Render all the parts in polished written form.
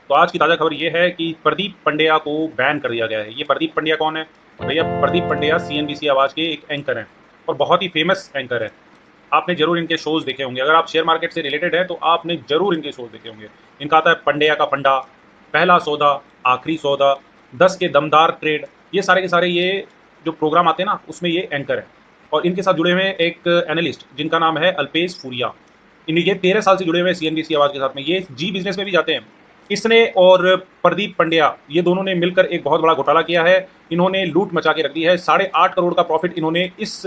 तो आज की ताज़ा खबर ये है कि प्रदीप पंड्या को बैन कर दिया गया है। ये प्रदीप पंड्या कौन है? भैया प्रदीप पंड्या सीएनबीसी आवाज़ के एक एंकर हैं और बहुत ही फेमस एंकर है। आपने ज़रूर इनके शोज़ देखे होंगे। अगर आप शेयर मार्केट से रिलेटेड हैं तो आपने ज़रूर इनके शोज़ देखे होंगे। इनका आता है पंड्या का फंडा, पहला सौदा, आखिरी सौदा, 10 के दमदार ट्रेड, ये सारे के सारे ये जो प्रोग्राम आते हैं ना उसमें ये एंकर हैं। और इनके साथ जुड़े हुए हैं एक एनालिस्ट जिनका नाम है अल्पेश फूरिया। इन ये 13 साल से जुड़े हुए हैं सीएनबीसी आवाज़ के साथ में। ये जी बिजनेस में भी जाते हैं। इसने और प्रदीप पंड्या ये दोनों ने मिलकर एक बहुत बड़ा घोटाला किया है। इन्होंने लूट मचा के रख दी है। 8.5 करोड़ का प्रॉफिट इन्होंने इस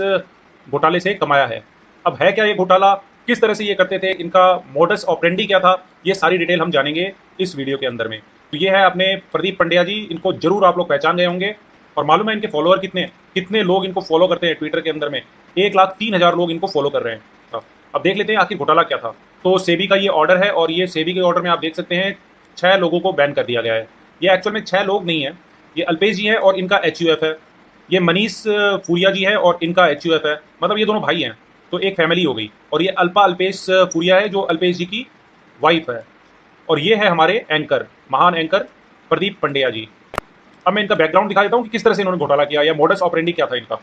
घोटाले से कमाया है। अब है क्या ये घोटाला, किस तरह से ये करते थे, इनका मोडस ऑपरेंडी क्या था, ये सारी डिटेल हम जानेंगे इस वीडियो के अंदर में। तो ये है अपने प्रदीप पंड्या जी, इनको जरूर आप लोग पहचान गए होंगे। और मालूम है इनके फॉलोअर कितने कितने लोग इनको फॉलो करते हैं ट्विटर के अंदर में? 1,03,000 लोग इनको फॉलो कर रहे हैं। अब देख लेते हैं आखिर घोटाला क्या था। तो सेबी का ये ऑर्डर है और ये सेबी के ऑर्डर में आप देख सकते हैं 6 लोगों को बैन कर दिया गया है। ये एक्चुअल में 6 लोग नहीं है, ये अल्पेश जी है और इनका एचयूएफ है। ये मनीष फूरिया जी है और इनका एचयूएफ है। मतलब ये दोनों भाई हैं, तो एक फैमिली हो गई। और ये अल्पा अल्पेश फूरिया है जो अल्पेश जी की वाइफ है। और ये है हमारे एंकर, महान एंकर प्रदीप पंड्या जी। अब मैं इनका बैकग्राउंड दिखा देता हूँ कि किस तरह से इन्होंने घोटाला किया या मोडस ऑपरेंडी क्या था इनका।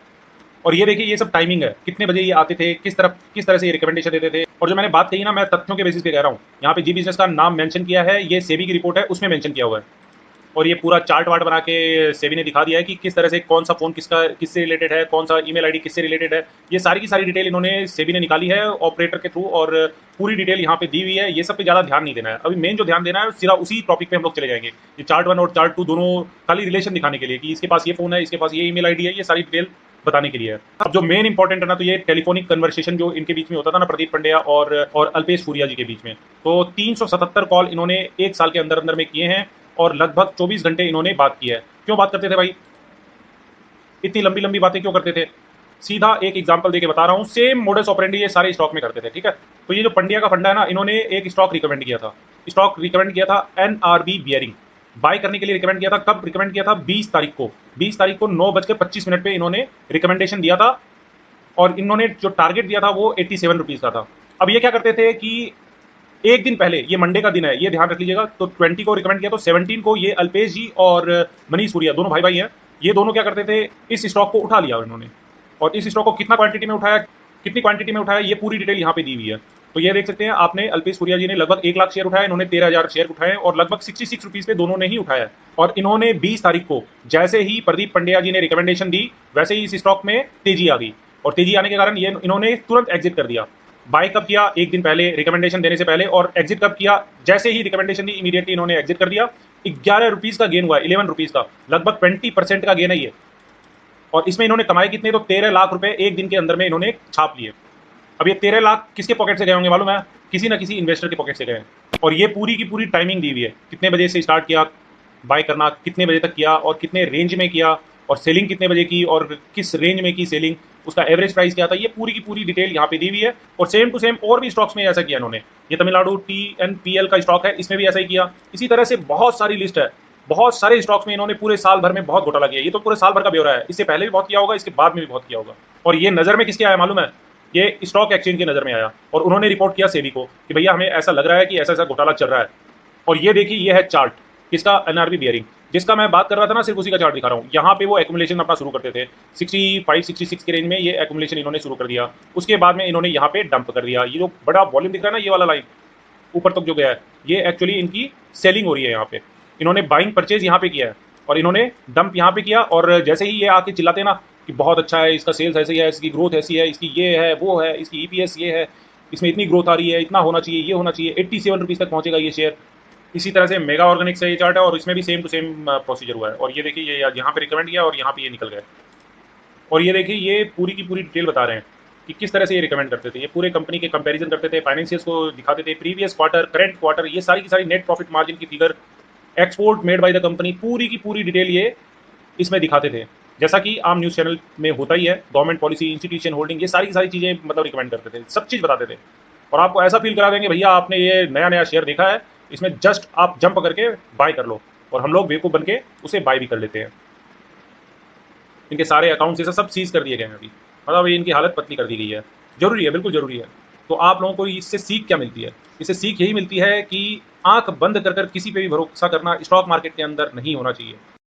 और ये देखिए ये सब टाइमिंग है, कितने बजे ये आते थे, किस तरह से ये रिकमेंडेशन देते थे। और जो मैंने बात कही ना, मैं तथ्यों के बेसिस पे कह रहा हूँ। यहाँ पे जी बिजनेस का नाम मेंशन किया है, ये सेबी की रिपोर्ट है उसमें मेंशन किया हुआ है। और ये पूरा चार्ट वार्ट बना के सेबी ने दिखा दिया है कि किस तरह से कौन सा फोन किससे रिलेटेड है, कौन सा ईमेल आईडी किससे रिलेटेड है। ये सारी की सारी डिटेल इन्होंने सेबी ने निकाली है ऑपरेटर के थ्रू और पूरी डिटेल यहाँ पे दी हुई है। ये सब पे ज्यादा ध्यान नहीं देना है। अभी मेन जो ध्यान देना है सीधा उसी टॉपिक पे हम लोग चले जाएंगे। ये चार्ट 1 और चार्ट 2 दोनों खाली रिलेशन दिखाने के लिए कि इसके पास ये फोन है, इसके पास ये ईमेल आईडी है, ये सारी डिटेल बताने के लिए है। अब जो मेन इंपॉर्टेंट है ना, तो ये टेलीफोनिक कन्वर्सेशन जो इनके बीच में होता था ना, प्रदीप पंड्या और अल्पेश फूरिया जी के बीच में, तो 377 कॉल इन्होंने एक साल के अंदर अंदर में किए हैं और लगभग 24 घंटे इन्होंने बात की है। क्यों बात करते थे भाई, इतनी लंबी लंबी बातें क्यों करते थे? सीधा एक एग्जांपल देके बता रहा हूँ। सेम मोडस ऑपरेंडी ये सारे स्टॉक में करते थे, ठीक है। तो ये जो पंड्या का फंडा है ना, इन्होंने एक स्टॉक रिकमेंड किया था। स्टॉक रिकमेंड किया था एनआरबी बियरिंग, बाय करने के लिए रिकमेंड किया था। कब रिकमेंड किया था? 20 तारीख को। 20 तारीख को 9:25 पे इन्होंने रिकमेंडेशन दिया था। और इन्होंने जो टारगेट दिया था वो 87 रुपीज का था। अब ये क्या करते थे कि एक दिन पहले, ये मंडे का दिन है, ये ध्यान रख लीजिएगा, तो 20 को रिकमेंड किया, तो 17 को ये अल्पेश जी और मनीष सूर्या दोनों भाई भाई हैं, ये दोनों क्या करते थे, इस स्टॉक को उठा लिया इन्होंने। और इस स्टॉक को कितना क्वांटिटी में उठाया, कितनी क्वांटिटी में उठाया, ये पूरी डिटेल यहाँ पे दी हुई है। तो ये देख सकते हैं आपने, अल्पेश सूर्या जी ने लगभग 1 लाख शेयर उठाए, इन्होंने 13,000 शेयर उठाए और लगभग 66 रुपीज पे दोनों ने ही उठाया है। और इन्होंने 20 तारीख को जैसे ही प्रदीप पंड्या जी ने रिकमेंडेशन दी, वैसे ही इस स्टॉक में तेजी आ गई। और तेजी आने के कारण ये इन्होंने तुरंत एग्जिट कर दिया। बाय कब किया? एक दिन पहले, रिकमेंडेशन देने से पहले। और एग्जिट कब किया? जैसे ही रिकमेंडेशन दी इमीडिएटली इन्होंने एग्जिट कर दिया। 11 रुपीज का गेन हुआ, 11 रुपीज का, लगभग 20% का गेन है ये। और इसमें इन्होंने कमाए कितने? तो 13 लाख रुपए एक दिन के अंदर में इन्होंने छाप लिए। अब ये 13 लाख किसके पॉकेट से गए होंगे मालूम है? किसी ना किसी इन्वेस्टर के पॉकेट से गए। और ये पूरी की पूरी टाइमिंग दी हुई है, कितने बजे से स्टार्ट किया बाय करना, कितने बजे तक किया और कितने रेंज में किया, और सेलिंग कितने बजे की और किस रेंज में की सेलिंग, उसका एवरेज प्राइस क्या था, ये पूरी की पूरी डिटेल यहाँ पे दी हुई है। और सेम टू सेम और भी स्टॉक्स में ऐसा किया इन्होंने। ये तमिलनाडु टीएनपीएल का स्टॉक है, इसमें भी ऐसा ही किया। इसी तरह से बहुत सारी लिस्ट है, बहुत सारे स्टॉक्स में इन्होंने पूरे साल भर में बहुत घोटाला किया। ये तो पूरे साल भर का ब्यौरा है, इससे पहले भी बहुत किया होगा, इसके बाद में भी बहुत किया होगा। और ये नजर में किसके आया मालूम है? ये स्टॉक एक्सचेंज की नजर में आया और उन्होंने रिपोर्ट किया सेबी को कि भैया हमें ऐसा लग रहा है कि ऐसा ऐसा घोटाला चल रहा है। और ये देखिए, ये है चार्ट किसका? एनआरबी बियरिंग, जिसका मैं बात कर रहा था ना, सिर्फ उसी का चार्ट दिखा रहा हूँ। यहाँ पे वो एक्यूमुलेशन अपना शुरू करते थे 65-66 के रेंज में, ये एक्यूमुलेशन इन्होंने शुरू कर दिया। उसके बाद में इन्होंने यहाँ पे डंप कर दिया। ये जो बड़ा वॉल्यूम दिख रहा है ना, ये वाला लाइन ऊपर तक जो गया है, ये एक्चुअली इनकी सेलिंग हो रही है। यहाँ पे इन्होंने बाइंग परचेज यहाँ पे किया है और इन्होंने डंप यहाँ पे किया। और जैसे ही ये आके चिल्लाते हैं ना कि बहुत अच्छा है, इसका सेल्स ऐसी है, इसकी ग्रोथ ऐसी है, इसकी ये है वो है, इसकी ईपीएस ये है, इसमें इतनी ग्रोथ आ रही है, इतना होना चाहिए, ये होना चाहिए, 87 रुपीज तक पहुंचेगा ये शेयर। इसी तरह से मेगा ऑर्गेनिक्स से ये चार्ट है और इसमें भी सेम टू सेम प्रोसीजर हुआ है। और ये देखिए, ये यहाँ पे रिकमेंड किया और यहाँ पे ये निकल गए। और ये देखिए, ये पूरी की पूरी डिटेल बता रहे हैं कि किस तरह से ये रिकमेंड करते थे। ये पूरे कंपनी के कंपैरिजन करते थे, फाइनेंशियल्स को दिखाते थे, प्रीवियस क्वार्टर, करंट क्वार्टर, ये सारी की सारी नेट प्रॉफिट मार्जिन की figure, export made by the company, पूरी की पूरी डिटेल ये इसमें दिखाते थे। जैसा कि आम न्यूज़ चैनल में होता ही है, गवर्नमेंट पॉलिसी, इंस्टीट्यूशन होल्डिंग, ये सारी की सारी चीज़ें मतलब रिकमेंड करते थे, सब चीज़ बताते थे। और आपको ऐसा फील करा देंगे भैया आपने ये नया नया शेयर देखा है, इसमें जस्ट आप जंप करके बाय कर लो। और हम लोग बेवकूफ़ बन के उसे बाय भी कर लेते हैं। इनके सारे अकाउंट्स ये सब सीज कर दिए गए हैं अभी, मतलब ये इनकी हालत पतली कर दी गई है। जरूरी है, बिल्कुल जरूरी है। तो आप लोगों को इससे सीख क्या मिलती है? इससे सीख यही मिलती है कि आँख बंद कर कर किसी पे भी भरोसा करना स्टॉक मार्केट के अंदर नहीं होना चाहिए।